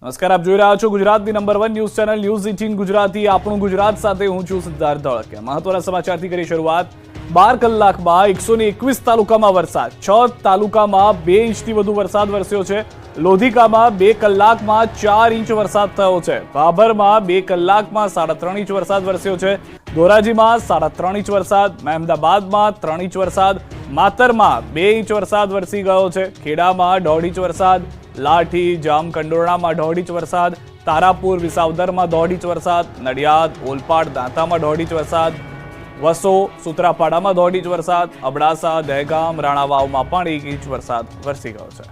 નમસ્કાર, આપ જોઈ રહ્યા છો ગુજરાતની number 1 news channel news 18 Gujarati. આપણું ગુજરાત સાથે હું છું સિદ્ધાર્થ ધોળકિયા. મહત્વના સમાચારથી કરી શરૂઆત. 12 કલાકમાં 121 તાલુકામાં વરસાદ, 6 તાલુકામાં 2 ઇંચથી વધુ વરસાદ વરસ્યો છે. લોધિકામાં 2 કલાકમાં 4 ઇંચ વરસાદ થયો છે. ભાભરમાં 2 કલાકમાં 3.5 ઇંચ વરસાદ વરસ્યો છે. ધોરાજીમાં 3.5 ઇંચ વરસાદ, મહેમદાબાદમાં 3 ઇંચ વરસાદ, માતરમાં 2 ઇંચ વરસાદ વરસી ગયો છે. ખેડામાં 1.5 ઇંચ વરસાદ, લાઠી જામકંડોરણામાં 1.5 ઇંચ વરસાદ, તારાપુર વિસાવદરમાં 1.5 ઇંચ વરસાદ, નડિયાદ ઓલપાડ દાંતામાં 1.5 ઇંચ વરસાદ, વસો સુત્રાપાડામાં 1.5 ઇંચ વરસાદ, અબડાસા દહેગામ રાણાવાવમાં પણ 1 ઇંચ વરસાદ વરસી ગયો છે.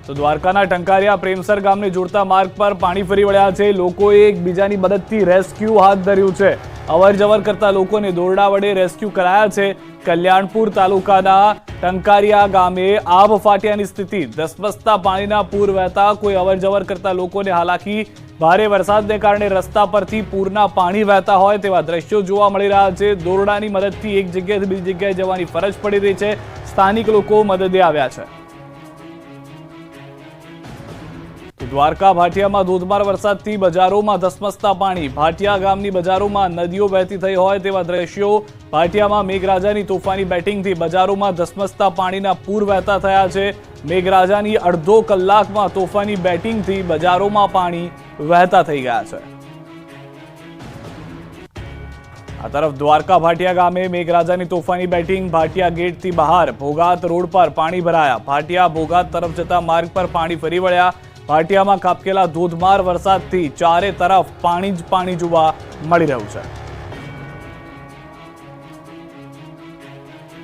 તો દ્વારકાના ટંકારિયા પ્રેમસર ગામને જોડતા માર્ગ પર પાણી ફરી વળ્યા છે. લોકોએ એકબીજાની મદદથી રેસ્ક્યુ હાથ ધર્યું છે. અવર જવર કરતા લોકોને દોરડા વડે રેસ્ક્યુ કરાયા છે. કલ્યાણપુર તાલુકાના ટંકારિયા ગામે આબ ફાટિયાની સ્થિતિ, ધસમસતા પાણીના પૂર વહેતા કોઈ અવર જવર કરતા લોકોને હાલાકી. ભારે વરસાદને કારણે રસ્તા પરથી પૂરના પાણી વહેતા હોય તેવા દ્રશ્યો જોવા મળી રહ્યા છે. દોરડાની મદદથી એક જગ્યાએથી બીજી જગ્યાએ જવાની ફરજ પડી રહી છે. સ્થાનિક લોકો મદદે આવ્યા છે. દ્વારકા ભાટિયામાં ધોધમાર વરસાદથી બજારોમાં ધસમસતા પાણી. ભાટિયા ગામની બજારોમાં નદીઓ વહેતી થઈ હોય તેવા દ્રશ્યો. ભાટિયામાં મેઘરાજાની તોફાની બેટિંગથી બજારોમાં ધસમસતા પાણીના પૂર વહેતા થયા છે. મેઘરાજાની અડધો કલાકમાં તોફાની બેટિંગથી બજારોમાં પાણી વહેતા થઈ ગયા છે. આ તરફ દ્વારકા ભાટિયા ગામે મેઘરાજાની તોફાની બેટિંગ. ભાટિયા ગેટથી બહાર ભોગાત રોડ પર પાણી ભરાયા. ભાટિયા ભોગાત તરફ જતા માર્ગ પર પાણી ફરી વળ્યા. ભાટિયામાં ખાબકેલા ધોધમાર વરસાદથી ચારે તરફ પાણી જ પાણી જોવા મળી રહ્યું છે.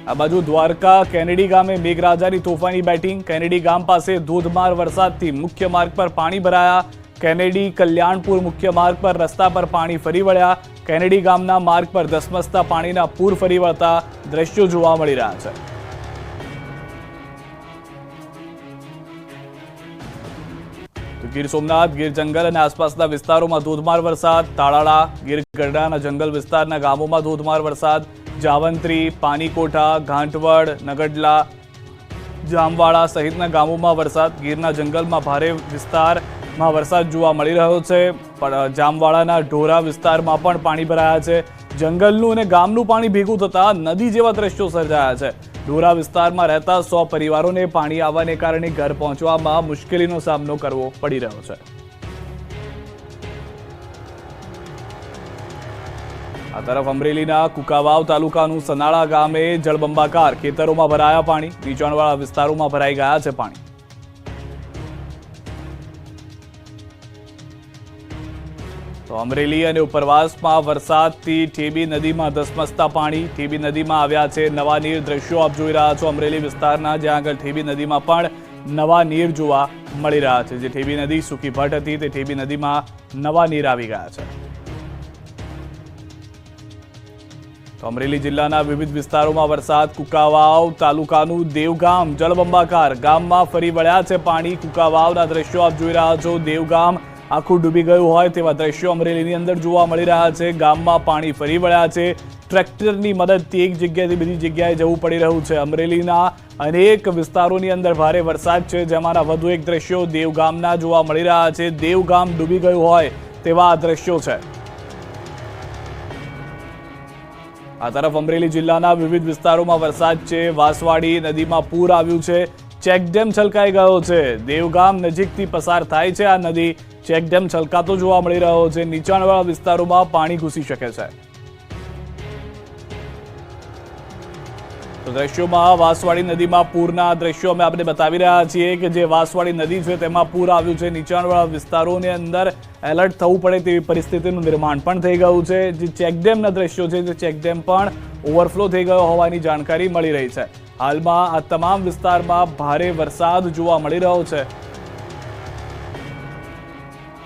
આ બાજુ દ્વારકા કેનેડી ગામે મેઘરાજાની તોફાની બેટિંગ. કેનેડી ગામ પાસે ધોધમાર વરસાદથી મુખ્ય માર્ગ પર પાણી ભરાયા. કેનેડી કલ્યાણપુર મુખ્ય માર્ગ પર રસ્તા પર પાણી ફરી વળ્યા. કેનેડી ગામના માર્ગ પર ધસમસતા પાણીના પૂર ફરી વળતા દ્રશ્યો જોવા મળી રહ્યા છે. ગીર સોમનાથ, ગીર જંગલ અને આસપાસના વિસ્તારોમાં ધોધમાર વરસાદ. તાળાળા, ગીર ગઢડાના જંગલ વિસ્તારના ગામોમાં ધોધમાર વરસાદ. જાવંત્રી, પાનીકોઠા, ઘાંટવડ, નગડલા, જામવાડા સહિતના ગામોમાં વરસાદ. ગીરના જંગલમાં ભારે વિસ્તારમાં વરસાદ જોવા મળી રહ્યો છે. પણ જામવાડાના ઢોરા વિસ્તારમાં પણ પાણી ભરાયા છે. જંગલનું અને ગામનું પાણી ભેગું થતા નદી જેવા દ્રશ્યો સર્જાયા છે. ઢોરા વિસ્તારમાં રહેતા 100 પરિવારોને પાણી આવવાને કારણે ઘર પહોંચવામાં મુશ્કેલીનો સામનો કરવો પડી રહ્યો છે. આ તરફ અમરેલીના કુકાવાવ તાલુકાનું સનાળા ગામે જળબંબાકાર. ખેતરોમાં ભરાયા પાણી. નીચાણવાળા વિસ્તારોમાં ભરાઈ ગયા છે પાણી. તો અમરેલી અને ઉપરવાસમાં વરસાદથી ઠેબી નદીમાં ધસમસતા પાણી. ઠેબી નદીમાં આવ્યા છે નવા નીર. દ્રશ્યો આપ જોઈ રહ્યા છો અમરેલી વિસ્તારના, જ્યાં આગળ ઠેબી નદીમાં પણ નવા નીર જોવા મળી રહ્યા છે. જે ઠેબી નદી સૂકી ભટ હતી તે ઠેબી નદીમાં નવા નીર આવી ગયા છે. તો અમરેલી જિલ્લાના વિવિધ વિસ્તારોમાં વરસાદ. કુકાવાવ તાલુકાનું દેવગામ જળબંબાકાર. ગામમાં ફરી વળ્યા છે પાણી. કુકાવાવના દ્રશ્યો આપ જોઈ રહ્યા છો. દેવગામ આખું ડૂબી ગયું હોય તેવા દ્રશ્યો અમરેલીની અંદર જોવા મળી રહ્યા છે. ગામમાં પાણી ફરી વળ્યા છે. ટ્રેક્ટરની મદદથી એક જગ્યાએથી બીજી જગ્યાએ જવું પડી રહ્યું છે. અમરેલીના અનેક વિસ્તારોની અંદર ભારે વરસાદ છે, જેમાંના વધુ એક દ્રશ્યો દેવગામના જોવા મળી રહ્યા છે. દેવગામ ડૂબી ગયું હોય તેવા આ દ્રશ્યો છે. આ તરફ અમરેલી જિલ્લાના વિવિધ વિસ્તારોમાં વરસાદ છે. વાસવાડી નદીમાં પૂર આવ્યું છે. ચેકડેમ છલકાઈ ગયો છે. દેવગામ નજીકથી પસાર થાય છે આ નદી. ચેકડેમ છલકાતો જોવા મળી રહ્યો છે. નીચાણવાળા વિસ્તારોમાં પાણી ઘૂસી શકે છે. તો દ્રશ્યોમાં વાસવાડી નદીમાં પૂરના દ્રશ્યો અમે આપને બતાવી રહ્યા છીએ કે જે વાસવાડી નદી છે તેમાં પૂર આવ્યું છે. નીચાણવાળા વિસ્તારોની અંદર એલર્ટ થવું પડે તેવી પરિસ્થિતિનું નિર્માણ પણ થઈ ગયું છે. જે ચેકડેમના દ્રશ્યો છે તે ચેકડેમ પણ ઓવરફ્લો થઈ ગયો હોવાની જાણકારી મળી રહી છે. હાલમાં આ તમામ વિસ્તારમાં ભારે વરસાદ જોવા મળી રહ્યો છે.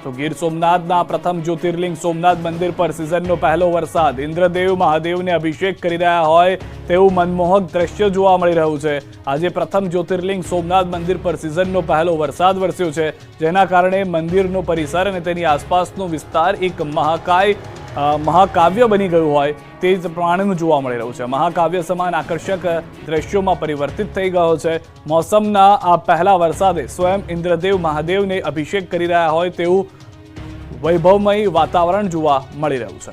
તો ગીર સોમનાથના પ્રથમ જ્યોતિર્લિંગ સોમનાથ મંદિર પર સિઝનનો પહેલો વરસાદ. ઇન્દ્રદેવ મહાદેવને અભિષેક કરી રહ્યા હોય તેવું મનમોહક દ્રશ્ય જોવા મળી રહ્યું છે. આજે પ્રથમ જ્યોતિર્લિંગ સોમનાથ મંદિર પર સિઝનનો પહેલો વરસાદ વરસ્યો છે, જેના કારણે મંદિરનો પરિસર અને તેની આસપાસનો વિસ્તાર એક મહાકાય મહાકાવ્ય બની ગયું હોય તે જ પ્રમાણેનું જોવા મળી રહ્યું છે. મહાકાવ્ય સમાન આકર્ષક દ્રશ્યોમાં પરિવર્તિત થઈ ગયો છે. મોસમના આ પહેલા વરસાદે સ્વયં ઇન્દ્રદેવ મહાદેવને અભિષેક કરી રહ્યા હોય તેવું વૈભવમય વાતાવરણ જોવા મળી રહ્યું છે.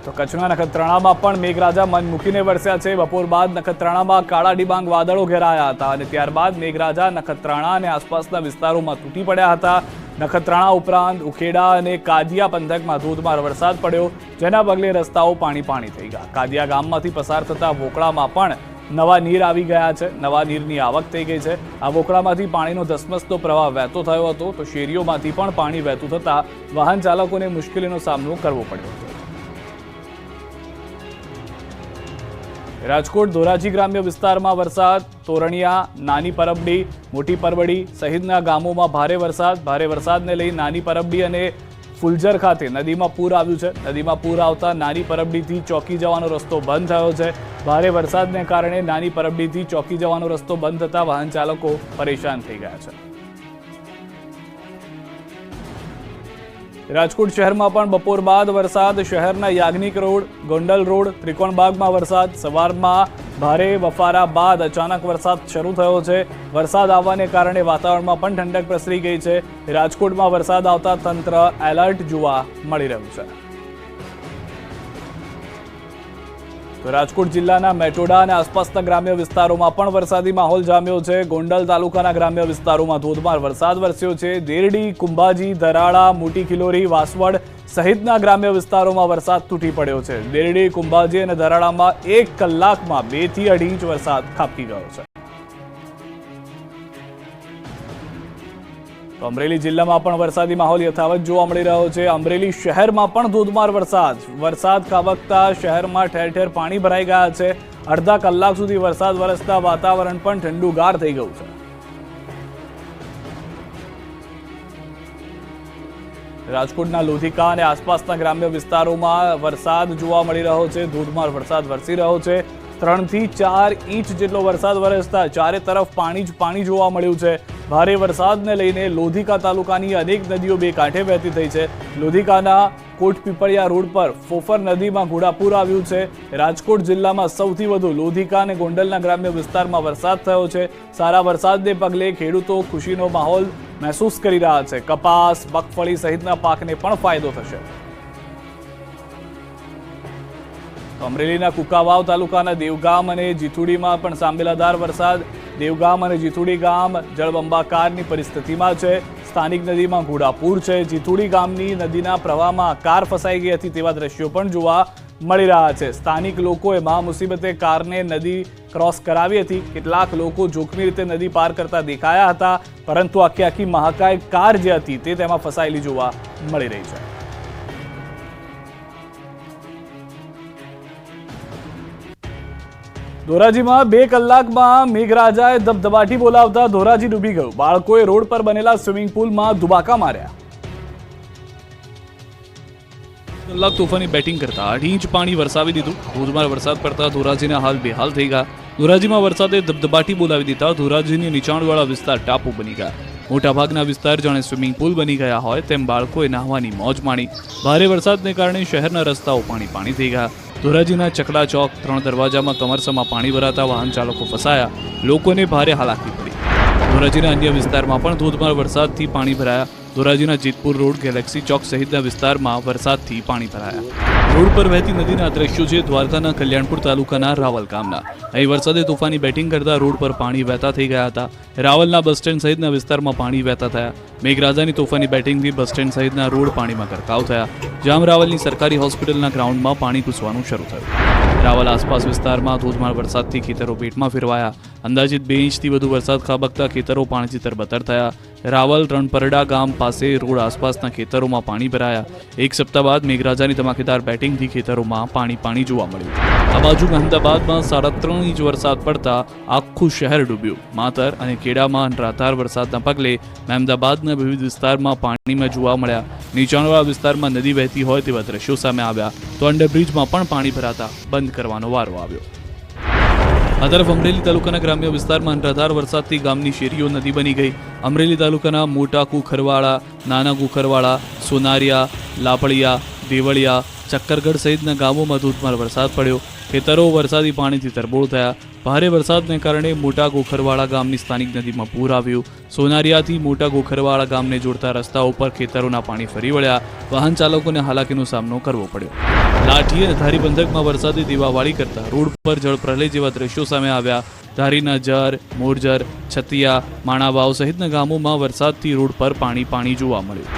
તો કચ્છના નખત્રાણામાં પણ મેઘરાજા મન મૂકીને વરસ્યા છે. બપોર બાદ નખત્રાણામાં કાળા ડિબાંગ વાદળો ઘેરાયા હતા અને ત્યારબાદ મેઘરાજા નખત્રાણા અને આસપાસના વિસ્તારોમાં તૂટી પડ્યા હતા. નખત્રાણા ઉપરાંત ઉખેડા અને કાદિયા પંથકમાં ધોધમાર વરસાદ પડ્યો, જેના પગલે રસ્તાઓ પાણી થઈ ગયા. કાદિયા ગામમાંથી પસાર થતા વોકળામાં પણ નવા નીર આવી ગયા છે. નવા નીરની આવક થઈ ગઈ છે. આ વોકળામાંથી પાણીનો ધસમસતો પ્રવાહ વહેતો થયો હતો, તો શેરીઓમાંથી પણ પાણી વહેતું થતા વાહન ચાલકોને મુશ્કેલીનો સામનો કરવો પડ્યો હતો. રાજકોટ ધોરાજી ગ્રામ્ય વિસ્તારમાં વરસાદ. તોરણિયા, નાની પરબડી, મોટી પરબડી સહિતના ગામોમાં ભારે વરસાદને લઈ નાની પરબડી અને ફુલજર ખાતે નદીમાં પૂર આવ્યું છે. નદીમાં પૂર આવતા નાની પરબડીથી ચોકી જવાનો રસ્તો બંધ થયો છે. ભારે વરસાદને કારણે નાની પરબડીથી ચોકી જવાનો રસ્તો બંધ થતા વાહન ચાલકો પરેશાન થઈ ગયા છે. રાજકોટ શહેરમાં પણ બપોર બાદ વરસાદ. શહેરના યાજ્ઞિક રોડ, ગોંડલ રોડ, ત્રિકોણબાગમાં વરસાદ. સવારમાં ભારે બફારા બાદ અચાનક વરસાદ શરૂ થયો છે. વરસાદ આવવાને કારણે વાતાવરણમાં પણ ઠંડક પ્રસરી ગઈ છે. રાજકોટમાં વરસાદ આવતા તંત્ર એલર્ટ જોવા મળી રહ્યું છે. તો રાજકોટ જિલ્લાના મેટોડા અને આસપાસના ગ્રામ્ય વિસ્તારોમાં પણ વરસાદી માહોલ જામ્યો છે. ગોંડલ તાલુકાના ગ્રામ્ય વિસ્તારોમાં ધોધમાર વરસાદ વરસ્યો છે. દેરડી, કુંભાજી, ધરાળા, મોટી ખિલોરી, વાસવડ સહિતના ગ્રામ્ય વિસ્તારોમાં વરસાદ તૂટી પડ્યો છે. દેરડી, કુંભાજી અને ધરાળામાં 1 કલાકમાં 2 થી 2.5 ઇંચ વરસાદ ખાબકી ગયો છે. તો અમરેલી જિલ્લામાં પણ વરસાદી માહોલ યથાવત જોવા મળી રહ્યો છે. અમરેલી શહેરમાં પણ ધોધમાર વરસાદ ખાબકતા શહેરમાં ઠેર ઠેર પાણી ભરાઈ ગયા છે. અડધા કલાક સુધી વરસાદ વરસતા વાતાવરણ પણ ઠંડુગાર થઈ ગયું છે. રાજકોટના લોધિકા અને આસપાસના ગ્રામ્ય વિસ્તારોમાં વરસાદ જોવા મળી રહ્યો છે. ધોધમાર વરસાદ વરસી રહ્યો છે. 3 થી 4 ઇંચ જેટલો વરસાદ વરસતા ચારે તરફ પાણી જ પાણી જોવા મળ્યું છે. ભારે વરસાદને લઈને લોધિકા તાલુકાની અનેક નદીઓ બે કાંઠે વહેતી થઈ છે. લોધિકાના કોટપીપળિયા રોડ પર ફોફર નદીમાં ઘોડાપૂર આવ્યું છે. રાજકોટ જિલ્લામાં સૌથી વધુ લોધિકા અને ગોંડલના ગ્રામ્ય વિસ્તારમાં વરસાદ થયો છે. સારા વરસાદને પગલે ખેડૂતો ખુશીનો માહોલ મહેસૂસ કરી રહ્યા છે. કપાસ, મગફળી સહિતના પાકને પણ ફાયદો થશે. અમરેલીના કુકાવાવ તાલુકાના દેવગામ અને જીથુડીમાં પણ સાંબેલાધાર વરસાદ. દેવગામ અને જીથુડી ગામ જળબંબાકારની પરિસ્થિતિમાં છે. સ્થાનિક નદીમાં ઘોડાપૂર છે. જીથુડી ગામની નદીના પ્રવાહમાં કાર ફસાઈ ગઈ હતી તેવા દ્રશ્યો પણ જોવા મળી રહ્યા છે. સ્થાનિક લોકોએ મહા મુસીબતે કારને નદી ક્રોસ કરાવી હતી. કેટલાક લોકો જોખમી રીતે નદી પાર કરતા દેખાયા હતા, પરંતુ આખી મહાકાય કાર જે હતી તે તેમાં ફસાયેલી જોવા મળી રહી છે. ધોરાજીમાં 2 કલાકમાં મેઘરાજાએ ધબધબાટી બોલાવતા ધોરાજી ડૂબી ગયું. બાળકોએ રોડ પર બનેલા સ્વિમિંગ પુલમાં દુબાકા માર્યા. કલાક તોફાની બેટિંગ કરતા 8 ઇંચ પાણી વરસાવી દીધું. ધોધમાર વરસાદ પડતા ધોરાજીના હાલ બેહાલ થઈ ગયા. ધોરાજીમાં વરસાદે ધબધબાટી બોલાવી દીધા. ધોરાજીની નીચાણવાળા વિસ્તાર ટાપુ બની ગયા. મોટાભાગના વિસ્તાર જાણે સ્વિમિંગ પુલ બની ગયા હોય તેમ બાળકોએ નહાવાની મોજ માણી. ભારે વરસાદને કારણે શહેરના રસ્તાઓ પાણી થઈ ગયા. ધોરાજીના ચકલા ચોક 3 દરવાજામાં કમરસમાં પાણી ભરાતા વાહન ચાલકો ફસાયા. લોકોને ભારે હાલાકી પડી. ધોરાજીના અન્ય વિસ્તારમાં પણ ધોધમાર વરસાદથી પાણી ભરાયા. ધોરાજીના જેતપુર રોડ, ગેલેક્સી ચોક સહિતના વિસ્તારમાં વરસાદથી પાણી ભરાયા. રોડ પર વહેતી નદીના દ્રશ્યો છે દ્વારકાના કલ્યાણપુર તાલુકાના રાવલ ગામના. અહીં વરસાદે તોફાની બેટિંગ કરતા રોડ પર પાણી વહેતા થઈ ગયા હતા. રાવલના બસ સ્ટેન્ડ સહિતના વિસ્તારમાં પાણી વહેતા થયા. મેઘરાજાની તોફાની બેટિંગથી બસ સ્ટેન્ડ સહિતના રોડ પાણીમાં ગરકાવ થયા. જામ રાવલની સરકારી હોસ્પિટલના ગ્રાઉન્ડમાં પાણી ઘૂસવાનું શરૂ થયું. રાવલ આસપાસ વિસ્તારમાં ધોધમાર વરસાદથી ખેતરો પેટમાં ફેરવાયા. અંદાજિત 2 ઇંચથી વધુ વરસાદ ખાબકતા ખેતરો પાણીથી તરબતર થયા. રાવલ રણપરડા ગામ પાસે રોડ આસપાસના ખેતરોમાં પાણી ભરાયા. 1 સપ્તાહ બાદ મેઘરાજાની ધમાકેદાર બેટિંગથી ખેતરોમાં પાણી જોવા મળ્યું. આ બાજુ અહેમદાબાદમાં 3.5 ઇંચ વરસાદ પડતા આખું શહેર ડૂબ્યું. માતર અને ખેડામાં અનરાધાર વરસાદના પગલે અહેમદાબાદના વિવિધ વિસ્તારમાં પાણીમાં જોવા મળ્યા. નીચાણવાળા વિસ્તારમાં નદી વહેતી હોય તેવા દ્રશ્યો સામે આવ્યા તો અંડરબ્રિજમાં પણ પાણી ભરાતા બંધ કરવાનો વારો આવ્યો. આ તરફ અમરેલી તાલુકાના ગ્રામ્ય વિસ્તારમાં અનરાધાર વરસાદથી ગામની શેરીઓ નદી બની ગઈ. અમરેલી તાલુકાના મોટા કુખરવાડા, નાના કુખરવાડા, સોનારિયા, લાપડિયા, દેવળિયા, ચક્કરગઢ સહિતના ગામોમાં ધોધમાર વરસાદ પડ્યો. ખેતરો વરસાદી પાણીથી તરબોળ થયા. ભારે વરસાદને કારણે મોટા ગોખરવાડા ગામની સ્થાનિક નદીમાં પૂર આવ્યું. સોનારિયાથી મોટા ગોખરવાડા ગામને જોડતા રસ્તાઓ પર ખેતરોના પાણી ફરી વળ્યા. વાહન ચાલકોને હાલાકીનો સામનો કરવો પડ્યો. લાઠી અને ધારી પંથકમાં વરસાદી દીવાવાળી કરતા રોડ પર જળપ્રલય જેવા દ્રશ્યો સામે આવ્યા. ધારીના જર, મોરજર, છતિયા, માણાવાવ સહિતના ગામોમાં વરસાદથી રોડ પર પાણી જોવા મળ્યું.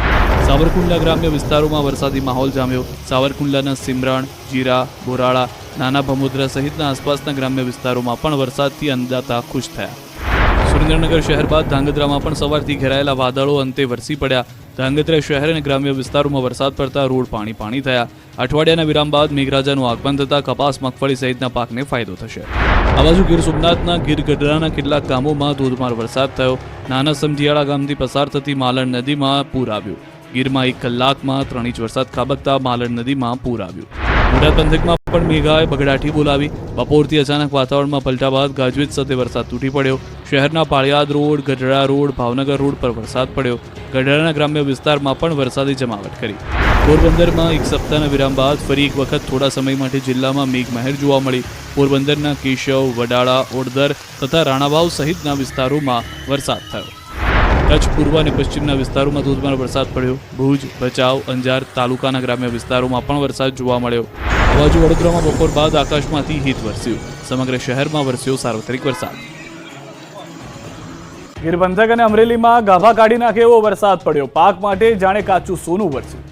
સાવરકુંડલા ગ્રામ્ય વિસ્તારોમાં વરસાદી માહોલ જામ્યો. સાવરકુંડલાના સિમરણ, જીરા, બોરાળા, નાના ભમોદરા સહિતના આસપાસના ગ્રામ્ય વિસ્તારોમાં પણ વરસાદથી અંદાતા ખુશ થયા. સુરેન્દ્રનગર શહેર બાદ ધાંગધ્રામાં પણ સવારથી ઘેરાયેલા વાદળો અંતે વરસી પડ્યા. ધાંગધ્રા શહેર અને ગ્રામ્ય વિસ્તારોમાં વરસાદ પડતા રોડ પાણી થયા. અઠવાડિયાના વિરામ બાદ મેઘરાજાનું આગમન થતા કપાસ, મગફળી સહિતના પાકને ફાયદો થશે. આ બાજુ ગીર સોમનાથના ગીર ગઢડાના કેટલાક ગામોમાં ધોધમાર વરસાદ થયો. નાના સમઢિયાળા ગામથી પસાર થતી માલણ નદીમાં પૂર આવ્યું. ગીરમાં 1 કલાકમાં 3 ઇંચ વરસાદ ખાબકતા માલણ નદીમાં પૂર આવ્યું. બોટાદ પંથકમાં પણ મેઘાએ બગડાટી બોલાવી. બપોરથી અચાનક વાતાવરણમાં પલટા બાદ ગાજવીજ સાથે વરસાદ તૂટી પડ્યો. શહેરના Paliyad road, Gadhada road, Bhavnagar road પર વરસાદ પડ્યો. ગઢડાના ગ્રામ્ય વિસ્તારમાં પણ વરસાદી જમાવટ કરી. પોરબંદરમાં 1 સપ્તાહના વિરામ બાદ ફરી એક વખત થોડા સમય માટે જિલ્લામાં મેઘમહેર જોવા મળી. પોરબંદરના કેશવ, વડાળા, ઓડદર તથા રાણાવાવ સહિતના વિસ્તારોમાં વરસાદ થયો. કચ્છ પૂર્વ અને પશ્ચિમના વિસ્તારોમાં ધોધમાર વરસાદ પડ્યો. ભુજ, ભચાઉ, અંજાર તાલુકાના ગ્રામ્ય વિસ્તારોમાં પણ વરસાદ જોવા મળ્યો. આ બાજુ વડોદરામાં બપોર બાદ આકાશમાંથી હિત વરસ્યું. સમગ્ર શહેરમાં વરસ્યો સાર્વત્રિક વરસાદ. ગીર પંથક અને અમરેલીમાં ગાભા કાઢી નાખે એવો વરસાદ પડ્યો. પાક માટે જાણે કાચું સોનું વરસ્યું.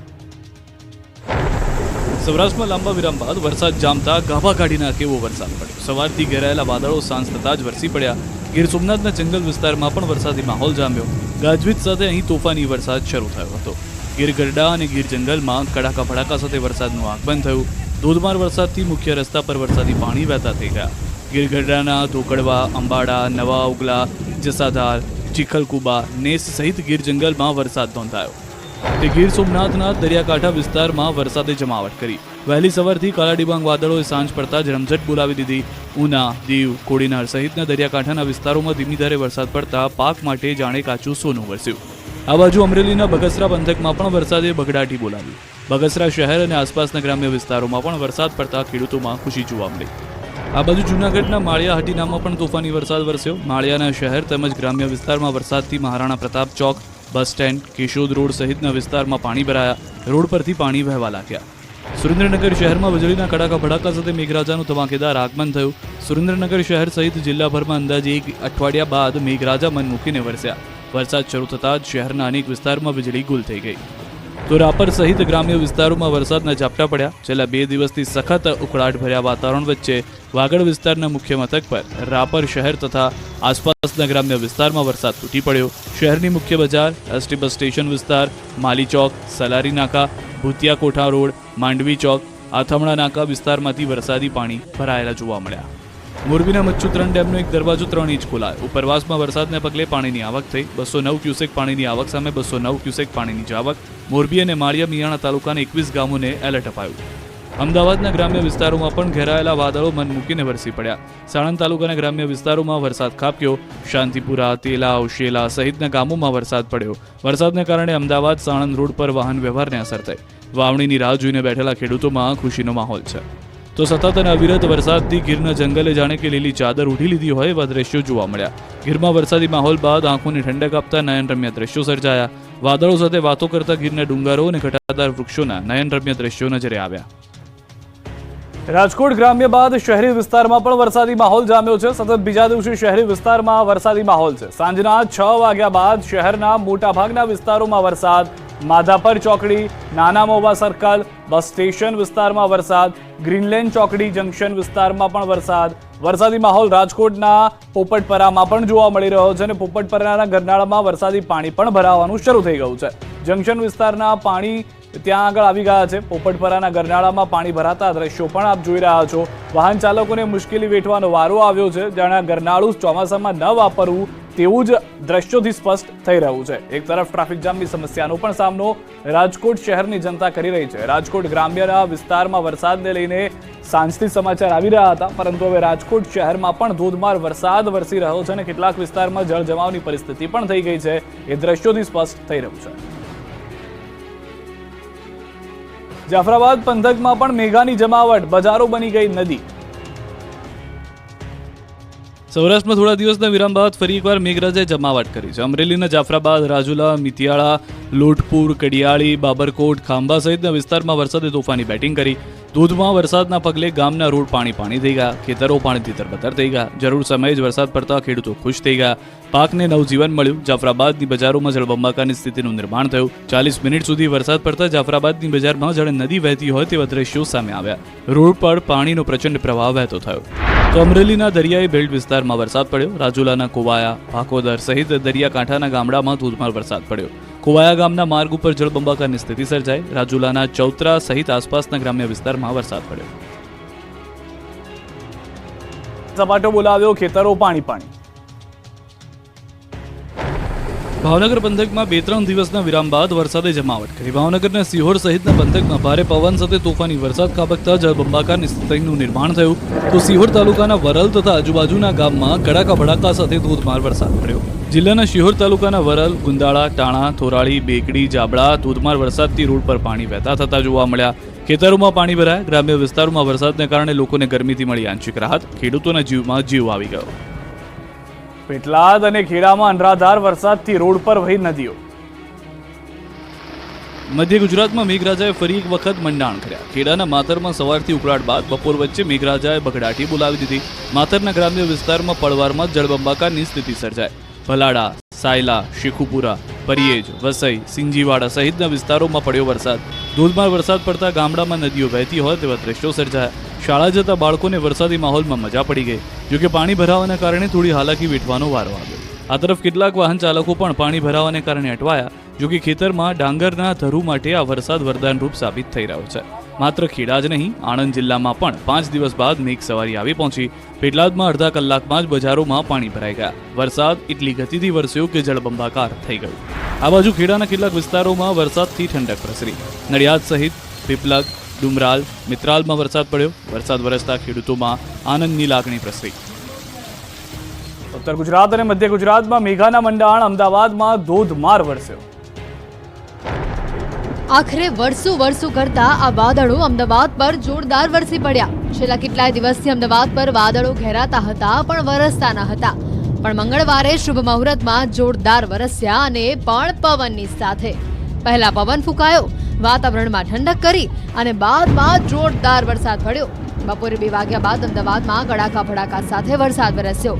સૌરાષ્ટ્રમાં લાંબા વિરામ બાદ વરસાદ જામતા ગાભા કાઢી નાખે એવો વરસાદ પડ્યો. સવારથી ઘેરાયેલા વાદળો સાંજ થતાં જ વરસી પડ્યા. ગીર સોમનાથના જંગલ વિસ્તારમાં પણ વરસાદી માહોલ જામ્યો. ગાજવીજ સાથે અહીં તોફાની વરસાદ શરૂ થયો હતો. ગીર ગઢડા અને ગીર જંગલમાં કડાકા ભડાકા સાથે વરસાદનું આગમન થયું. ધોધમાર વરસાદથી મુખ્ય રસ્તા પર વરસાદી પાણી વહેતા થઈ ગયા. ગીર ગઢડાના ધોકડવા, અંબાડા, નવા ઉગલા, જસાધાર, ચીખલકુબા, નેસ સહિત ગીર જંગલમાં વરસાદ નોંધાયો. તે ગીર સોમનાથના દરિયાકાંઠા વિસ્તારમાં વરસાદે જમાવટ કરી. વહેલી સવારથી કાળા ડિબાંગ વાદળોએ સાંજ પડતા જ રમઝટ બોલાવી દીધી. ઉના, દીવ, કોડીનાર સહિતના દરિયાકાંઠાના વિસ્તારોમાં ધીમી ધારે વરસાદ પડતા પાક માટે જાણે કાચું સોનું વરસ્યું. આ બાજુ અમરેલીના બગસરા પંથકમાં પણ વરસાદે બગડાટી બોલાવી. બગસરા શહેર અને આસપાસના ગ્રામ્ય વિસ્તારોમાં પણ વરસાદ પડતા ખેડૂતોમાં ખુશી જોવા મળી. આ બાજુ જૂનાગઢના માળિયા હટીનામાં પણ તોફાની વરસાદ વરસ્યો. માળિયાના શહેર તેમજ ગ્રામ્ય વિસ્તારમાં વરસાદથી મહારાણા પ્રતાપ ચોક, બસ સ્ટેન્ડ, કેશોદ રોડ સહિતના વિસ્તારમાં પાણી ભરાયા. રોડ પરથી પાણી વહેવા લાગ્યા. સુરેન્દ્રનગર શહેરમાં વીજળીના કડાકા ભડાકા સાથે મેઘરાજાનું ધમાકેદાર આગમન થયું. સુરેન્દ્રનગર શહેર સહિત જિલ્લાભરમાં અંદાજે 1 અઠવાડિયા બાદ મેઘરાજા મન મૂકીને વરસ્યા. વરસાદ શરૂ થતાં જ શહેરના અનેક વિસ્તારમાં વીજળી ગુલ થઈ ગઈ. તો રાપર સહિત ગ્રામ્ય વિસ્તારોમાં વરસાદના ઝાપટા પડ્યા. છેલ્લા 2 દિવસથી સખત ઉકળાટભર્યા વાતાવરણ વચ્ચે વાગડ વિસ્તારના મુખ્ય મથક પર રાપર શહેર તથા આસપાસના ગ્રામ્ય વિસ્તારમાં વરસાદ તૂટી પડ્યો. શહેરની મુખ્ય બજાર, એસટી બસ સ્ટેશન વિસ્તાર, માલી ચોક, સલારી નાકા, ભૂતિયા કોઠા રોડ, માંડવી ચોક, આથમણા નાકા વિસ્તારમાંથી વરસાદી પાણી ભરાયેલા જોવા મળ્યા. મોરબીના મચ્છુ 3 ડેમનો એક દરવાજો 3 ઇંચ ખોલાયો. ઉપરવાસમાં વરસાદને પગલે પાણીની આવક થઈ. 209 ક્યુસેક પાણીની આવક સામે 209 ક્યુસેક પાણીની જાવક. મોરબી અને માળિયા મિયાણા તાલુકાના 21 ગામોને એલર્ટ અપાયું. અમદાવાદના ગ્રામ્ય વિસ્તારોમાં પણ ઘેરાયેલા વાદળો મન મૂકીને વરસી પડ્યા. સાણંદ તાલુકાના ગ્રામ્ય વિસ્તારોમાં વરસાદ ખાબક્યો. શાંતિપુરા, તેલાવ, શેલા સહિતના ગામોમાં વરસાદ પડ્યો. વરસાદને કારણે અમદાવાદ સાણંદ રોડ પર વાહન વ્યવહારને અસર થઈ. વાવણીની રાહ જોઈને બેઠેલા ખેડૂતોમાં ખુશીનો માહોલ છે. તો સતત અને અવિરત વરસાદથી ગીરના જંગલે જાણે કે લીલી ચાદર ઉઠી લીધી હોય એવા દ્રશ્યો જોવા મળ્યા. ગીરમાં વરસાદી માહોલ બાદ આંખોને ઠંડક આપતા નયનરમ્ય દ્રશ્યો સર્જાયા. વાદળો સાથે વાતો કરતા ગીરના ડુંગરો અને ઘટાદાર વૃક્ષોના નયનરમ્ય દ્રશ્યો નજરે આવ્યા. રાજકોટ ગ્રામ્ય બાદ શહેરી વિસ્તારમાં પણ વરસાદી માહોલ જામ્યો છે. સતત બીજા દિવસે શહેરી વિસ્તારમાં વરસાદી માહોલ છે. સાંજના 6 વાગ્યા બાદ શહેરના મોટાભાગના વિસ્તારોમાં વરસાદ. માધાપર ચોકડી, નાના મોવા સર્કલ, બસ સ્ટેશન વિસ્તારમાં વરસાદ. ગ્રીનલેન્ડ ચોકડી જંકશન વિસ્તારમાં પણ વરસાદ. વરસાદી માહોલ રાજકોટના પોપટપરામાં પણ જોવા મળી રહ્યો છે અને પોપટપરાના ગરનાળામાં વરસાદી પાણી પણ ભરાવાનું શરૂ થઈ ગયું છે. જંકશન વિસ્તારના પાણી ત્યાં આગળ આવી ગયા છે. પોપટપરાના ગરનાળામાં પાણી ભરાતા દ્રશ્યો પણ આપ જોઈ રહ્યા છો. વાહન ચાલકોને મુશ્કેલી વેઠવાનો વારો આવ્યો છે. જાણે ગરનાળું ચોમાસામાં ન વાપરવું તેવું જ દ્રશ્યોથી સ્પષ્ટ થઈ રહ્યું છે. એક તરફ ટ્રાફિક જામની સમસ્યાનો પણ સામનો રાજકોટ શહેરની જનતા કરી રહી છે. રાજકોટ ગ્રામ્યના વિસ્તારમાં વરસાદને લઈને સાંજથી સમાચાર આવી રહ્યા હતા, પરંતુ હવે રાજકોટ શહેરમાં પણ ધોધમાર વરસાદ વરસી રહ્યો છે અને કેટલાક વિસ્તારમાં જળજમાવની પરિસ્થિતિ પણ થઈ ગઈ છે. એ દ્રશ્યોથી સ્પષ્ટ થઈ રહ્યું છે. જાફરાબાદ પંથકમાં પણ મેઘાની જમાવટ, બજારો બની ગઈ નદી. સૌરાષ્ટ્રમાં થોડા દિવસના વિરામ બાદ ફરી એકવાર મેઘરાજાએ જમાવટ કરી છે. અમરેલીના જાફરાબાદ, રાજુલા, મિતિયાળા, લોટપુર, કડિયાળી, બાબરકોટ, ખાંભા સહિતના વિસ્તારમાં વરસાદે તોફાની બેટિંગ કરી. ધોધમાં વરસાદના પગલે ગામના રોડ પાણી થઈ ગયા, ખેતરો પાણીથી તરબતર થઈ ગયા. જરૂર સમયે જ વરસાદ પડતા ખેડૂતો ખુશ થઈ ગયા. પાકને નવજીવન મળ્યું. જાફરાબાદની બજારોમાં જળબંબાકારની સ્થિતિનું નિર્માણ થયું. 40 મિનિટ સુધી વરસાદ પડતા જાફરાબાદની બજારમાં જાણે નદી વહેતી હોય તેવા દ્રશ્યો સામે આવ્યા. રોડ પર પાણીનો પ્રચંડ પ્રવાહ વહેતો થયો. તો અમરેલીના દરિયાઈ બેલ્ટ વિસ્તારમાં વરસાદ પડ્યો. રાજુલાના કોવાયા, ભાકોદર સહિત દરિયાકાંઠાના ગામડામાં ધોધમાર વરસાદ પડ્યો. કોવાયા ગામના માર્ગ ઉપર જળબંબાકારની સ્થિતિ સર્જાઈ. રાજુલાના ચૌત્રા સહિત આસપાસના ગ્રામ્ય વિસ્તારમાં વરસાદ પડ્યો. સપાટો બોલાવ્યો, ખેતરો પાણી. ભાવનગર પંથકમાં 2-3 દિવસના વિરામ બાદ વરસાદે જમાવટ કરી. ભાવનગરના સિહોર સહિતના પંથકમાં ભારે પવન સાથે તોફાની વરસાદ ખાબકતા જળબંબાકારની સ્થિતિનું નિર્માણ થયું. તો સિહોર તાલુકાના વરલ તથા આજુબાજુના ગામમાં કડાકા ભડાકા સાથે ધોધમાર વરસાદ પડ્યો. જિલ્લાના શિહોર તાલુકાના વરલ, ગુંદાળા, ટાણા, થોરાળી, બેકડી, જાબડા ધોધમાર વરસાદથી રોડ પર પાણી વહેતા થતા જોવા મળ્યા. ખેતરોમાં પાણી ભરાયા. ગ્રામ્ય વિસ્તારોમાં વરસાદને કારણે લોકોને ગરમીથી મળી આંશિક રાહત. ખેડૂતોના જીવમાં જીવ આવી ગયો. પેટલાદ અને ખેડામાં અનરાધાર વરસાદથી રોડ પર વહી નદીઓ. મધ્ય ગુજરાતમાં મેઘરાજાએ ફરી એક વખત મંડાણ કર્યા. ખેડાના માતરમાં સવારથી ઉકળાટ બાદ બપોર વચ્ચે મેઘરાજાએ બગડાટી બોલાવી દીધી. માતરના ગ્રામ્ય વિસ્તારમાં પળવારમાં જળબંબાકારની સ્થિતિ સર્જાઈ. ભલાડા, સાયલા, શેખુપુરા, પરિયેજ, વસઈ, સિંજીવાડા સહિતના વિસ્તારોમાં પડ્યો વરસાદ. ધોધમાર વરસાદ પડતા ગામડામાં નદીઓ વહેતી હોય તેવા દ્રશ્યો સર્જાયા. શાળા જતા બાળકોને વરસાદી માહોલમાં મજા પડી ગઈ. જોકે પાણી ભરાવાના કારણે થોડી હાલાકી વેઠવાનો વારો આવ્યો. આ તરફ કેટલાક વાહન ચાલકો પણ પાણી ભરાવાને કારણે અટવાયા. જોકે ખેતરમાં ડાંગરના ધરુ માટે આ વરસાદ વરદાનરૂપ સાબિત થઈ રહ્યો છે. માત્ર ખેડા જ નહીં, આણંદ જિલ્લામાં પણ 5 દિવસ બાદ મેઘ સવારી આવી પહોંચી. પેટલાદમાં અડધા કલાકમાં જ બજારોમાં પાણી ભરાઈ ગયા. વરસાદ એટલી ગતિથી વરસ્યો કે જળબંબાકાર થઈ ગયું. આ બાજુ ખેડાના કેટલાક વિસ્તારોમાં વરસાદથી ઠંડક પ્રસરી. નડિયાદ સહિત પીપલગ, ડુમરાલ, મિત્રાલમાં વરસાદ પડ્યો. વરસાદ વરસતા ખેડૂતોમાં આનંદની લાગણી પ્રસરી. ઉત્તર ગુજરાત અને મધ્ય ગુજરાતમાં મેઘાના મંડાણ. અમદાવાદમાં ધોધમાર વરસ્યો. આખરે વર્ષો કરતા આ વાદળો અમદાવાદ પર જોરદાર વરસી પડ્યા. છેલ્લા કેટલાય દિવસથી અમદાવાદ પર વાદળો ઘેરાતા હતા પણ વરસતા ન હતા. પણ મંગળવારે શુભ મુહૂર્તમાં જોરદાર વરસ્યા અને પણ પવનની સાથે. પહેલા પવન ફૂંકાયો, વાતાવરણમાં ઠંડક કરી અને બાદમાં જોરદાર વરસાદ પડ્યો. બપોરે 2 વાગ્યા બાદ અમદાવાદમાં કડાકા ભડાકા સાથે વરસાદ વરસ્યો.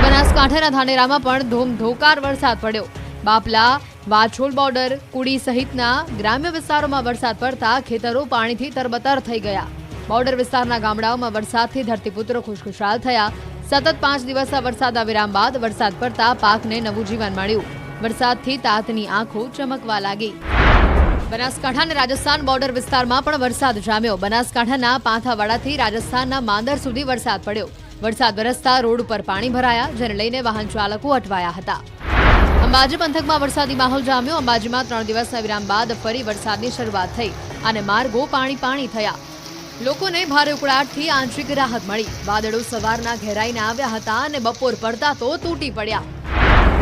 બનાસકાંઠાના ધાનેરામાં પણ ધોધમાર વરસાદ પડ્યો. બાપલા, વાછોલ બોર્ડર, કુડી સહિતના ગ્રામ્ય વિસ્તારોમાં વરસાદ પડતા ખેતરો પાણીથી તરબતર થઈ ગયા. બોર્ડર વિસ્તારના ગામડાઓમાં વરસાદથી ધરતીપુત્રો ખુશખુશાલ થયા. સતત 5 દિવસના વરસાદના વિરામ બાદ વરસાદ પડતા પાકને નવું જીવન મળ્યું. વરસાદથી તાતની આંખો ચમકવા લાગી. બનાસકાંઠા અને રાજસ્થાન બોર્ડર વિસ્તારમાં પણ વરસાદ જામ્યો. બનાસકાંઠાના પાંથાવાડાથી રાજસ્થાનના માંદર સુધી વરસાદ પડ્યો. વરસાદ વરસતા રોડ ઉપર પાણી ભરાયા, જેને લઈને વાહન ચાલકો અટવાયા હતા. અંબાજી પંથકમાં વરસાદી માહોલ જામ્યો. અંબાજીમાં 3 દિવસના વિરામ બાદ ફરી વરસાદની શરૂઆત થઈ અને માર્ગો પાણી થયા. લોકોને ભારે ઉકળાટથી આંશિક રાહત મળી. વાદળો સવારના ઘેરાઈને આવ્યા હતા અને બપોર પડતા તો તૂટી પડ્યા.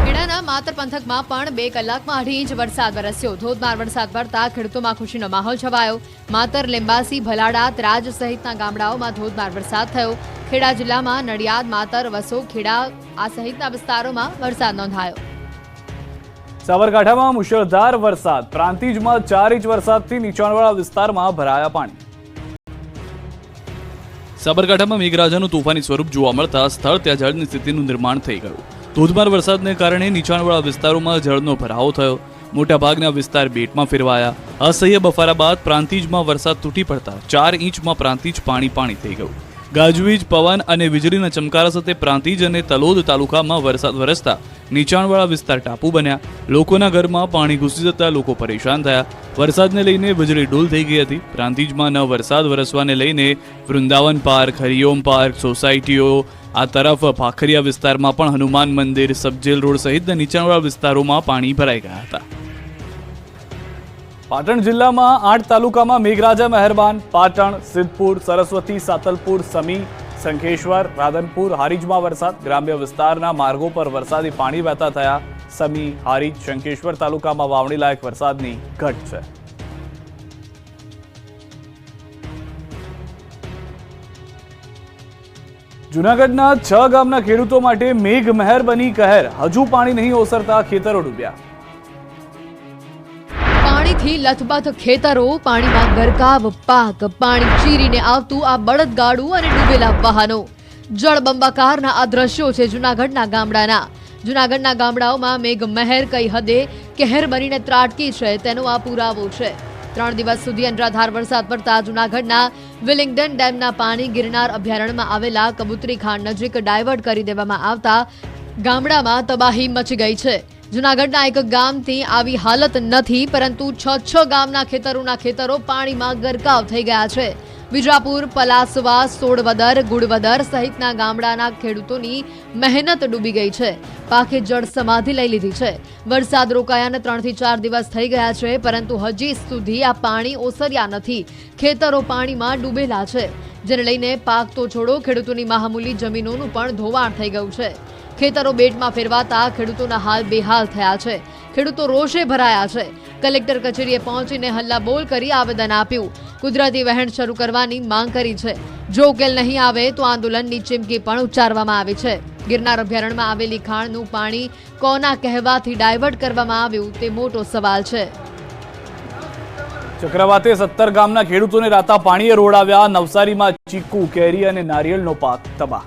ખેડાના માતર પંથકમાં પણ 2 કલાકમાં 2.5 ઇંચ વરસાદ વરસ્યો. ધોધમાર વરસાદ પડતા ખેડૂતોમાં ખુશીનો માહોલ છવાયો. માતર, લીંબાસી, ભલાડા, ત્રાજ સહિતના ગામડાઓમાં ધોધમાર વરસાદ થયો. ખેડા જિલ્લામાં નડિયાદ, માતર, વસો, ખેડા આ સહિતના વિસ્તારોમાં વરસાદ નોંધાયો. સાબરકાંઠામાં મુશળધાર વરસાદ. પ્રાંતિજમાં 4 ઇંચ વરસાદથી નીચાણવાળા વિસ્તારમાં ભરાયા પાણી. સાબરકાંઠામાં મેઘરાજાનું તોફાની સ્વરૂપ જોવા મળતા સ્થળ ત્યાં જળની સ્થિતિનું નિર્માણ થઈ ગયું. ધોધમાર વરસાદને કારણે નીચાણવાળા વિસ્તારોમાં જળનો ભરાવો થયો. મોટાભાગના વિસ્તાર બેટમાં ફેરવાયા. અસહ્ય બફારા બાદ પ્રાંતિજમાં વરસાદ તૂટી પડતા 4 ઇંચમાં પ્રાંતિજ પાણી થઈ ગયું. ગાજવીજ, પવન અને વીજળીના ચમકારા સાથે પ્રાંતિજ અને તલોદ તાલુકામાં વરસાદ વરસતા નીચાણવાળા વિસ્તાર ટાપુ બન્યા. લોકોના ઘરમાં પાણી ઘૂસી જતા લોકો પરેશાન થયા. વરસાદને લઈને વીજળી ડૂલ થઈ ગઈ હતી. પ્રાંતિજમાં ન વરસાદ વરસવાને લઈને વૃંદાવન પાર્ક, હરિઓમ પાર્ક, સોસાયટીઓ, આ તરફ ભાખરિયા વિસ્તારમાં પણ હનુમાન મંદિર, સબજેલ રોડ સહિતના નીચાણવાળા વિસ્તારોમાં પાણી ભરાઈ ગયા હતા. પાટણ જિલ્લામાં 8 તાલુકામાં મેઘરાજા મહેરબાન. પાટણ, સિદ્ધપુર, સરસ્વતી, સાતલપુર, સમી, શંખેશ્વર, રાધનપુર, હારીજમાં વરસાદ. ગ્રામ્ય વિસ્તારના માર્ગો પર વરસાદી પાણી વહેતા થયા. સમી, હારીજ, શંખેશ્વર તાલુકામાં વાવણી લાયક વરસાદની ઘટ છે. જૂનાગઢના 6 ગામના ખેડૂતો માટે મેઘ મહેર બની કહેર. હજુ પાણી નહીં ઓસરતા ખેતરો ડૂબ્યા. પાણીથી લથબથ ખેતરો, પાણીમાં ગરકાવ પાક, પાણી ચીરીને આવતું આ બળદગાડું અને ડૂબેલા વાહનો. જળબંબાકારના આ દ્રશ્યો છે જૂનાગઢના ગામડાના. જૂનાગઢના ગામડાઓમાં મેઘ મહેર કઈ હદે કહેર બનીને ત્રાટકી છે તેનો આ પુરાવો છે. 3 દિવસ સુધી અનરાધાર વરસાદ પડતા જૂનાગઢના વિલિંગડન ડેમના પાણી ગિરનાર અભયારણ્યમાં આવેલા કબૂતરી ખાણ નજીક ડાયવર્ટ કરી દેવામાં આવતા ગામડામાં તબાહી મચી ગઈ છે. જૂનાગઢના એક ગામથી આવી હાલત નથી, પરંતુ 6 ગામના ખેતરો પાણીમાં ગરકાવ થઈ ગયા છે. વિજાપુર, પલાસવા, સોડવદર, ગુડવદર સહિતના ગામડાના ખેડૂતોની મહેનત ડૂબી ગઈ છે. પાકે જળ સમાધિ લઈ લીધી છે. વરસાદ રોકાયાને 3 થી 4 દિવસ થઈ ગયા છે, પરંતુ હજી સુધી આ પાણી ઓસર્યા નથી. ખેતરો પાણીમાં ડૂબેલા છે, જેને લઈને પાક તો છોડો, ખેડૂતોની મામૂલી જમીનોનું પણ ધોવાણ થઈ ગયું છે. ખેતરો બેટમાં ફેરવાતા ખેડૂતોના હાલ બેહાલ થયા છે. ખેડૂતો રોષે ભરાયા છે. કલેક્ટર કચેરીએ પહોંચીને હલ્લાબોલ કરી આવેદન આપ્યું. કુદરતી વહેણ શરૂ કરવાની માંગ કરી છે. જો ઉકેલ નહીં આવે તો આંદોલનની ચીમકી પણ ઉચ્ચારવામાં આવી છે. ગિરનાર અભયારણ્યમાં આવેલી ખાણનું પાણી કોના કહેવાથી ડાયવર્ટ કરવામાં આવ્યું તે મોટો સવાલ છે. ચક્રવાતે 17 ગામના ખેડૂતોને રાતા પાણીએ રોડાવ્યા. નવસારીમાં ચીકુ, કેરી અને નારિયેળનો પાક તબાહ.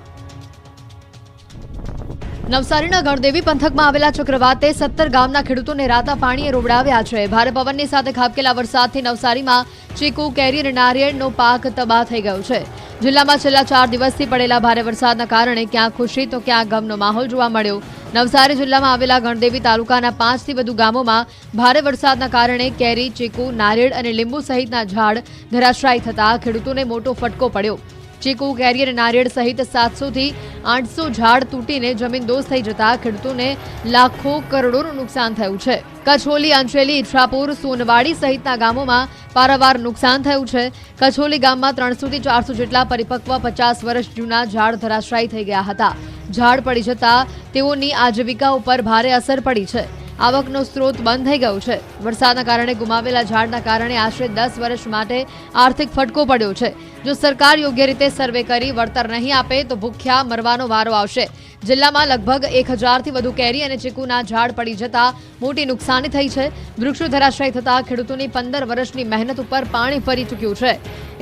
નવસારીના ગણદેવી પંથકમાં આવેલા ચક્રવાતે 17 ગામના ખેડૂતોને રાતા પાણીએ રોવડાવ્યા છે. ભારે પવનની સાથે ખાબકેલા વરસાદથી નવસારીમાં ચીકુ, કેરી અને નારિયેળનો પાક તબાહ થઈ ગયો છે. જિલ્લામાં છેલ્લા 4 દિવસથી પડેલા ભારે વરસાદના કારણે ક્યાં ખુશી તો ક્યાં ગમનો માહોલ જોવા મળ્યો. નવસારી જિલ્લામાં આવેલા ગણદેવી તાલુકાના 5 થી વધુ ગામોમાં ભારે વરસાદના કારણે કેરી, ચીકુ, નારિયેળ અને લીંબુ સહિતના ઝાડ ધરાશાયી થતા ખેડૂતોને મોટો ફટકો પડ્યો. ચીકુ, કેરી અને નારિયેળ સહિત 700 થી 800 ઝાડ તૂટીને જમીનદોસ્ત થઈ જતા ખેડૂતોને લાખો કરોડોનું નુકસાન થયું છે. કછોલી, અંચેલી, ઈચ્છાપુર, સોનવાડી સહિતના ગામોમાં પારાવાર નુકસાન થયું છે. કછોલી ગામમાં 300 થી 400 જેટલા પરિપક્વ 50 વર્ષ જૂના ઝાડ ધરાશાયી થઈ ગયા હતા. ઝાડ પડી જતા તેઓની આજીવિકા ઉપર ભારે અસર પડી છે. આવકનો સ્ત્રોત બંધ થઈ ગયો છે. વરસાદના કારણે ગુમાવેલા ઝાડના કારણે આશરે 10 વર્ષ માટે આર્થિક ફટકો પડ્યો છે. જો સરકાર યોગ્ય રીતે સર્વે કરી વળતર નહીં આપે તો ભૂખ્યા મરવાનો વારો આવશે. જિલ્લામાં લગભગ 1000 થી વધુ કેરી અને ચીકુના ઝાડ પડી જતા મોટી નુકસાની થઈ છે. વૃક્ષો ધરાશાયી થતા ખેડૂતોની 15 વર્ષની મહેનત ઉપર પાણી ફરી ચૂક્યું છે.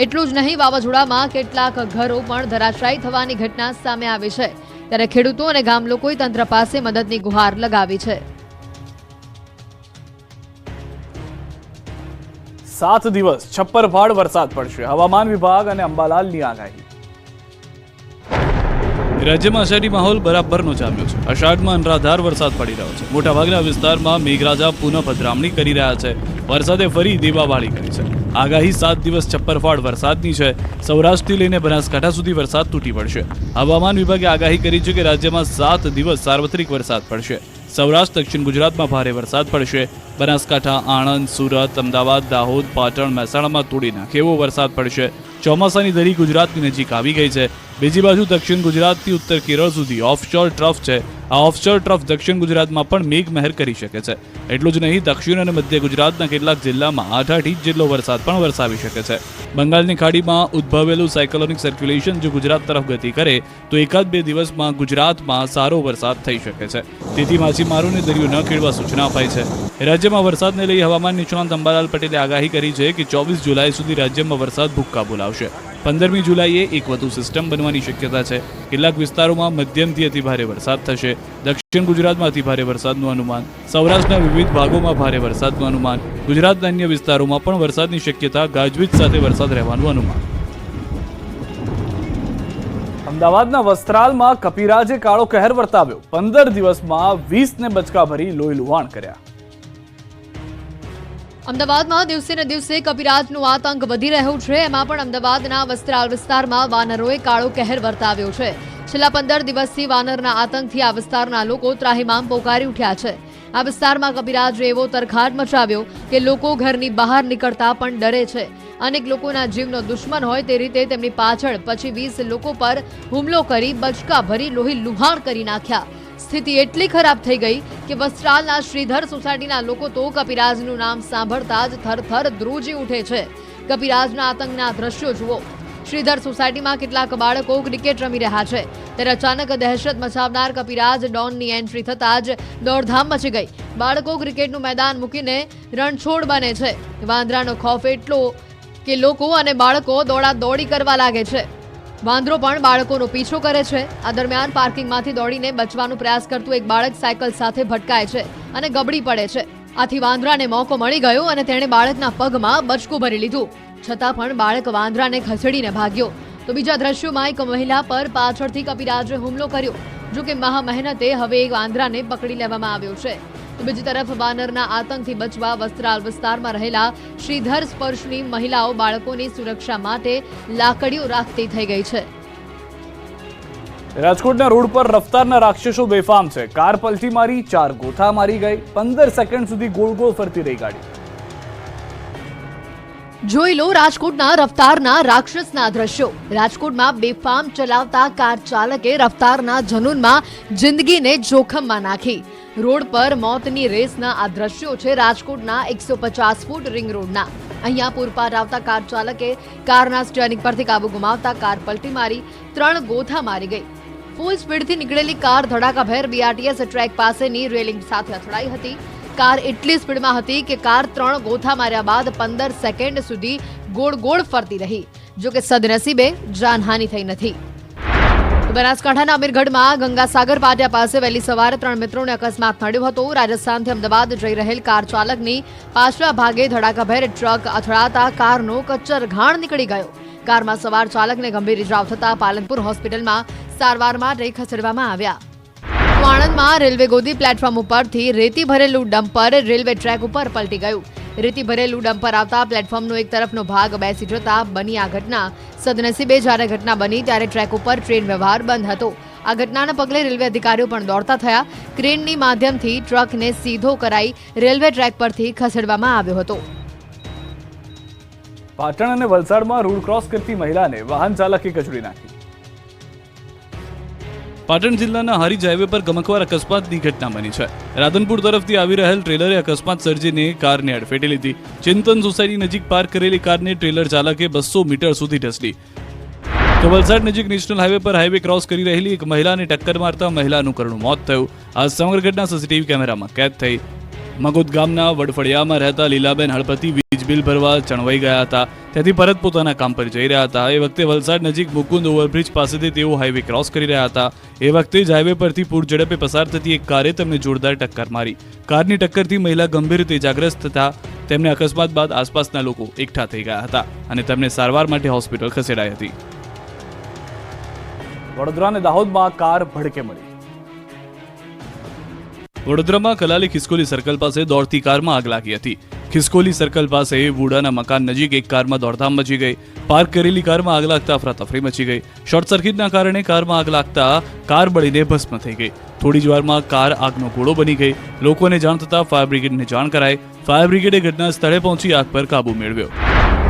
એટલું જ નહીં, વાવાઝોડામાં કેટલાક ઘરો પણ ધરાશાયી થવાની ઘટના સામે આવી છે. ત્યારે ખેડૂતો અને ગામ લોકોએ તંત્ર પાસે મદદની ગુહાર લગાવી છે. 7 દિવસ છપ્પરફાડ વરસાદ પડશે. હવામાન વિભાગ અને અંબાલાલની આગાહી. રાજ્યમાં અષાઢી માહોલ બરાબરનો જામ્યો છે. અષાઢમાં અનરાધાર વરસાદ પડી રહ્યો છે. મોટાભાગના વિસ્તારમાં મેઘરાજા પુનઃ પધરામણી કરી રહ્યા છે. વરસાદે ફરી દેવાવાળી કરી છે. આગાહી 7 દિવસ છપ્પરફાડ વરસાદની છે. સૌરાષ્ટ્રથી લઈને બનાસકાંઠા સુધી વરસાદ તૂટી પડશે. હવામાન વિભાગે આગાહી કરી છે કે રાજ્યમાં 7 દિવસ સાર્વત્રિક વરસાદ પડશે. સૌરાષ્ટ્ર, દક્ષિણ ગુજરાતમાં ભારે વરસાદ પડશે. બનાસકાંઠા, આણંદ, સુરત, અમદાવાદ, દાહોદ, પાટણ, મહેસાણામાં તોડી નાખે એવો વરસાદ પડશે. ચોમાસાની ધરી ગુજરાતની નજીક આવી ગઈ છે. બીજી બાજુ દક્ષિણ ગુજરાતથી ઉત્તર કેરળ સુધી ઓફશોર ટ્રફ છે. આ ઓફશોર ટ્રફ દક્ષિણ ગુજરાતમાં પણ મેઘમહેર કરી શકે છે. એટલું જ નહીં, દક્ષિણ અને મધ્ય ગુજરાતના કેટલાક જિલ્લામાં 8 ઇંચ જેટલો વરસાદ પણ વરસાવી શકે છે. બંગાળની ખાડીમાં ઉદ્ભવેલું સાયક્લોનિક સર્ક્યુલેશન જો ગુજરાત તરફ ગતિ કરે તો 1-2 દિવસમાં ગુજરાતમાં સારો વરસાદ થઈ શકે છે. તેથી માછીમારોને દરિયો ન ખેડવા સૂચના અપાઈ છે. રાજ્યમાં વરસાદને લઈ હવામાન નિષ્ણાંત અંબાલાલ પટેલે આગાહી કરી છે કે 24 જુલાઈ સુધી રાજ્યમાં વરસાદ ભૂક્કા બોલાવશે. 15મી જુલાઈએ એક વધુ સિસ્ટમ બનવાની શક્યતા છે. કેટલાક વિસ્તારોમાં મધ્યમથી અતિભારે વરસાદ થશે. દક્ષિણ ગુજરાતમાં અતિભારે વરસાદનું અનુમાન. સૌરાષ્ટ્રના વિવિધ ભાગોમાં ભારે વરસાદનું અનુમાન. ગુજરાતના અન્ય વિસ્તારોમાં પણ વરસાદની શક્યતા, ગાજવીજ સાથે વરસાદ રહેવાનું અનુમાન. અમદાવાદના વસ્ત્રાલમાં કપિરાજે કાળો કહેર વર્તાવ્યો. 15 દિવસમાં 20ને બચકા ભરી લોહી લુહાણ કર્યા. અમદાવાદમાં દિવસે ને દિવસે કપિરાજનો આતંક વધી રહ્યો છે. એમાં પણ અમદાવાદના વસ્ત્રાલ વિસ્તારમાં વાનરોએ કાળો કહેર વર્તાવ્યો છે. છેલ્લા 15 દિવસથી વાનરના આતંકથી આ વિસ્તારના લોકો ત્રાહિમામ પોકારી ઉઠ્યા છે. આ વિસ્તારમાં કપિરાજે એવો તરખાટ મચાવ્યો કે લોકો ઘરની બહાર નીકળતા પણ ડરે છે. અનેક લોકોના જીવનો દુશ્મન હોય તે રીતે તેમની પાછળ પછી 20 લોકો પર હુમલો કરી બચકા ભરી લોહી લુહાણ કરી નાખ્યા. સ્થિતિ એટલી ખરાબ થઈ ગઈ કે વસ્ત્રાલના શ્રીધર સોસાયટીના લોકો તો કપિરાજનું નામ સાંભળતા જ થરથર ધ્રુજી ઉઠે છે. કપિરાજના આતંકના દ્રશ્યો જુઓ. શ્રીધર સોસાયટીમાં કેટલાક બાળકો ક્રિકેટ રમી રહ્યા છે ત્યારે અચાનક દહેશત મચાવનાર કપિરાજ ડોનની એન્ટ્રી થતાં જ દોડધામ મચી ગઈ. બાળકો ક્રિકેટનું મેદાન મૂકીને રણછોડ બને છે. વાંદરાનો ખોફ એટલો કે લોકો અને બાળકો દોડાદોડી કરવા લાગે છે. વાંદરો પણ બાળકોનો પીછો કરે છે. આ દરમિયાન પાર્કિંગમાંથી દોડીને બચવાનો પ્રયાસ કરતું એક બાળક સાયકલ સાથે ભટકાય છે અને ગબડી પડે છે. આથી વાંદરાને મોકો મળી ગયો અને તેણે બાળકના પગમાં બચકું ભરી લીધું. છતાં પણ બાળક વાંદરાને ખસેડીને ભાગ્યો. તો બીજા દ્રશ્યોમાં એક મહિલા પર પાછળથી કપિરાજે હુમલો કર્યો. જો કે મહા મહેનતે હવે એક વાંદરાને પકડી લેવામાં આવ્યો છે. તો બીજી તરફ વાનરના આતંકથી બચવા વસ્ત્રાલ વિસ્તારમાં રહેલા શ્રીધર સ્પર્શની મહિલાઓ બાળકોની સુરક્ષા માટે લાકડીઓ રાખતી થઈ ગઈ છે. રાજકોટના રોડ પર રફતારના રાક્ષસો બેફામ છે. કાર પલટી મારી, 4 ગોથા મારી ગઈ. 15 સેકન્ડ સુધી ગોળ ગોળ ફરતી રહી ગાડી. જોઈ લો રાજકોટના રફતારના રાક્ષસના દ્રશ્યો. રાજકોટમાં બેફામ ચલાવતા કાર ચાલકે રફતારના જનૂનમાં જિંદગીને જોખમમાં નાખી. રોડ પર મોતની રેસના આ દ્રશ્યો છે રાજકોટના 150 ફૂટ રિંગ રોડના. અહીંયા પૂરપાટ આવતા કાર ચાલકે કારના સ્ટીયરિંગ પરથી કાબુ ગુમાવતા કાર પલટી મારી 3 ગોથા મારી ગઈ. ફૂલ સ્પીડથી નીકળેલી કાર ધડાકાભેર બીઆરટીએસ ટ્રેક પાસેની રેલિંગ સાથે અથડાઈ હતી. કાર એટલી સ્પીડમાં હતી કે કાર 3 ગોથા માર્યા બાદ 15 સેકન્ડ સુધી ગોળ ગોળ ફરતી રહી. જો કે સદનસીબે જાનહાનિ થઈ નથી. બનાસકાંઠાના અમીરગઢમાં ગંગાસાગર પાટિયા પાસે વહેલી સવારે 3 મિત્રોને અકસ્માત નડ્યો હતો. રાજસ્થાનથી અમદાવાદ જઈ રહેલ કાર ચાલકની પાછલા ભાગે ધડાકાભેર ટ્રક અથડાતા કારનો કચ્ચર ઘાણ નીકળી ગયો. કારમાં સવાર ચાલકને ગંભીર ઇજાઓ થતા પાલનપુર હોસ્પિટલમાં સારવાર માટે ખસેડવામાં આવ્યા. આણંદમાં રેલવે ગોદી પ્લેટફોર્મ ઉપરથી રેતી ભરેલું ડમ્પર રેલવે ટ્રેક ઉપર પલટી ગયું. રેતી ભરેલું ડમ્પર આવતા પ્લેટફોર્મનો એક તરફનો ભાગ બેસી જતા બની આ ઘટના. સદનસીબે જ્યારે ઘટના બની ત્યારે ટ્રેક ઉપર ટ્રેન વ્યવહાર બંધ હતો. આ ઘટનાના પગલે રેલવે અધિકારીઓ પણ દોડતા થયા. ક્રેનની માધ્યમથી ટ્રકને સીધો કરાઈ રેલવે ટ્રેક પરથી ખસેડવામાં આવ્યો હતો. પાટણ અને વલસાડમાં રોડ ક્રોસ કરતી મહિલાને વાહન ચાલકે કચડી નાખી. પાટણ જિલ્લાના હારીજ હાઈવે પર ગમકવાર અકસ્માતની ઘટના બની છે. રાધનપુર તરફથી આવી રહેલ ટ્રેલરે અકસ્માત સર્જીને કારને અડફેટે લીધી. ચિંતન સોસાયટી નજીક પાર્ક કરેલી કારને ટ્રેલર ચાલકે 200 મીટર સુધી ઢસડી. તો વલસાડ નજીક નેશનલ હાઈવે પર હાઈવે ક્રોસ કરી રહેલી એક મહિલાને ટક્કર મારતા મહિલાનું કરુણ મોત થયું. આ સમગ્ર ઘટના સીસીટીવી કેમેરામાં કેદ થઈ. મગોદ ગામના વડફળિયામાં રહેતા લીલાબેન હળપતિ વીજ બિલ ભરવા ચણવાઈ ગયા હતા. ત્યાંથી પરત પોતાના કામ પર જઈ રહ્યા હતા. એ વખતે વલસાડ નજીક મુકુંદ ઓવરબ્રિજ પાસેથી તેઓ હાઈવે ક્રોસ કરી રહ્યા હતા. એ વખતે જ હાઈવે પરથી પૂર ઝડપે પસાર થતી એક કારે તેમને જોરદાર ટક્કર મારી. કારની ટક્કરથી મહિલા ગંભીર રીતે ઇજાગ્રસ્ત થતા તેમને અકસ્માત બાદ આસપાસના લોકો એકઠા થઈ ગયા હતા અને તેમને સારવાર માટે હોસ્પિટલ ખસેડાઈ હતી. વડોદરા અને દાહોદમાં કાર ભડકે મળી. વડોદરામાં કલાલી ખિસકોલી સર્કલ પાસે દોડતી કારમાં આગ લાગી હતી. ખિસકોલી સર્કલ પાસે વુડાના મકાન નજીક એક કારમાં દોડધામ મચી ગઈ. પાર્ક કરેલી કારમાં આગ લાગતા અફરાતફરી મચી ગઈ. શોર્ટ સર્કિટના કારણે કારમાં આગ લાગતા કાર બળીને ભસ્મ થઈ ગઈ. થોડી જ વારમાં કાર આગનો ગોળો બની ગઈ. લોકોને જાણ થતાં ફાયર બ્રિગેડને જાણ કરાઈ. ફાયર બ્રિગેડે ઘટના સ્થળે પહોંચી આગ પર કાબુ મેળવ્યો.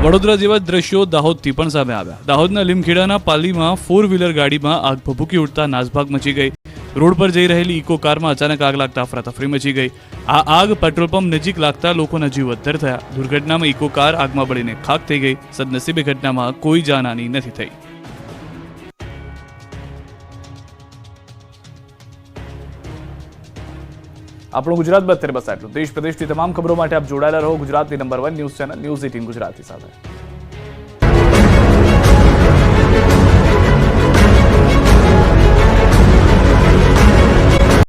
વડોદરા જેવા દ્રશ્યો દાહોદથી પણ સામે આવ્યા. દાહોદના લીમખેડાના પાલીમાં 4 વ્હીલર ગાડીમાં આગ ભભૂકી ઉઠતા નાસભાગ મચી ગઈ. રોડ પર જઈ રહેલી ઇકો કારમાં અચાનક આગ લાગતા અફરાતફરી મચી ગઈ. આ આગ પેટ્રોલ પંપ નજીક લાગતા લોકોના જીવ અદ્ધર થયા. દુર્ઘટનામાં ઇકો કાર આગમાં બળીને ખાક થઈ ગઈ. સદનસીબે ઘટનામાં કોઈ જાનહાની નથી થઈ. આપણું ગુજરાત બસ અત્યારે બસ આટલું. દેશ પ્રદેશની તમામ ખબરો માટે આપ જોડાયેલા રહો ગુજરાતની number 1 news channel news 18 Gujarati સાથે.